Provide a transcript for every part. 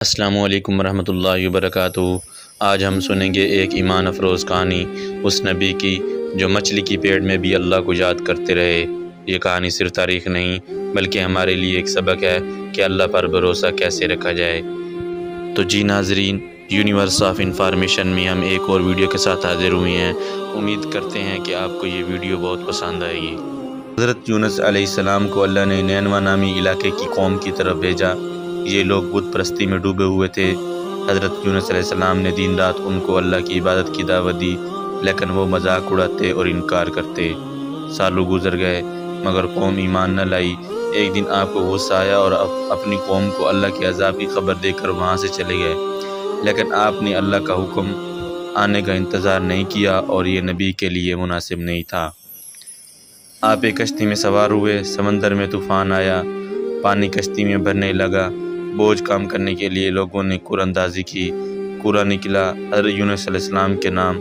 السلام علیکم ورحمۃ اللہ وبرکاتہ۔ آج ہم سنیں گے ایک ایمان افروز کہانی اس نبی کی جو مچھلی کی پیٹ میں بھی اللہ کو یاد کرتے رہے۔ یہ کہانی صرف تاریخ نہیں بلکہ ہمارے لیے ایک سبق ہے کہ اللہ پر بھروسہ کیسے رکھا جائے۔ تو جی ناظرین، یونیورس آف انفارمیشن میں ہم ایک اور ویڈیو کے ساتھ حاضر ہوئے ہیں۔ امید کرتے ہیں کہ آپ کو یہ ویڈیو بہت پسند آئے گی۔ حضرت یونس علیہ السلام کو اللہ نے نینوا نامی علاقے کی قوم کی طرف بھیجا۔ یہ لوگ بت پرستی میں ڈوبے ہوئے تھے۔ حضرت یونس علیہ السلام نے دن رات ان کو اللہ کی عبادت کی دعوت دی، لیکن وہ مذاق اڑاتے اور انکار کرتے۔ سالوں گزر گئے مگر قوم ایمان نہ لائی۔ ایک دن آپ کو غصہ آیا اور اپنی قوم کو اللہ کے عذاب کی خبر دے کر وہاں سے چلے گئے، لیکن آپ نے اللہ کا حکم آنے کا انتظار نہیں کیا اور یہ نبی کے لیے مناسب نہیں تھا۔ آپ ایک کشتی میں سوار ہوئے، سمندر میں طوفان آیا، پانی کشتی میں بھرنے لگا۔ بوجھ کم کرنے کے لیے لوگوں نے کور اندازی کی، کورا نکلا حضرت یونس علیہ السلام کے نام۔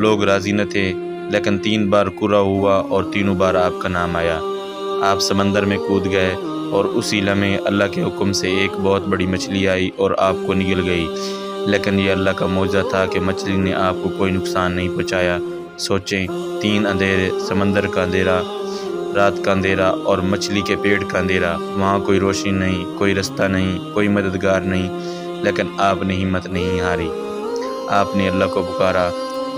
لوگ راضی نہ تھے، لیکن 3 بار کورا ہوا اور تینوں بار آپ کا نام آیا۔ آپ سمندر میں کود گئے اور اسی لمحے اللہ کے حکم سے ایک بہت بڑی مچھلی آئی اور آپ کو نگل گئی، لیکن یہ اللہ کا معجزہ تھا کہ مچھلی نے آپ کو کوئی نقصان نہیں پہنچایا۔ سوچیں، 3 اندھیرے، سمندر کا اندھیرا، رات کا اندھیرا اور مچھلی کے پیٹ کا اندھیرا۔ وہاں کوئی روشنی نہیں، کوئی رستہ نہیں، کوئی مددگار نہیں، لیکن آپ نے ہمت نہیں ہاری۔ آپ نے اللہ کو پکارا،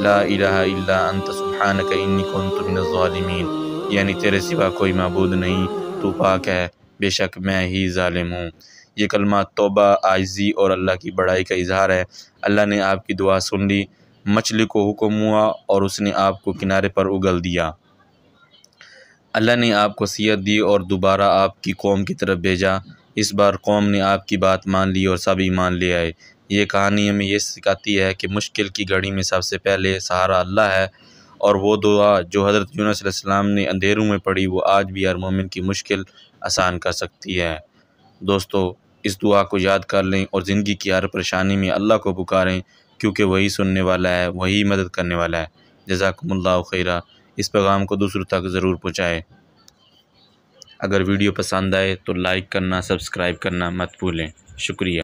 لا الہ الا انت سبحانک انی کنت من الظالمین، یعنی تیرے سوا کوئی معبود نہیں، تو پاک ہے، بے شک میں ہی ظالم ہوں۔ یہ کلمات توبہ، عاجزی اور اللہ کی بڑائی کا اظہار ہے۔ اللہ نے آپ کی دعا سن لی۔ مچھلی کو حکم ہوا اور اس نے آپ کو کنارے پر اگل دیا۔ اللہ نے آپ کو صحت دی اور دوبارہ آپ کی قوم کی طرف بھیجا۔ اس بار قوم نے آپ کی بات مان لی اور سب ایمان لے آئے۔ یہ کہانی ہمیں یہ سکھاتی ہے کہ مشکل کی گھڑی میں سب سے پہلے سہارا اللہ ہے، اور وہ دعا جو حضرت یونس علیہ السلام نے اندھیروں میں پڑھی وہ آج بھی ہر مومن کی مشکل آسان کر سکتی ہے۔ دوستو، اس دعا کو یاد کر لیں اور زندگی کی ہر پریشانی میں اللہ کو پکاریں، کیونکہ وہی سننے والا ہے، وہی مدد کرنے والا ہے۔ جزاکم اللہ خیرہ۔ اس پیغام کو دوسروں تک ضرور پہنچائیں۔ اگر ویڈیو پسند آئے تو لائک کرنا، سبسکرائب کرنا مت بھولیں۔ شکریہ۔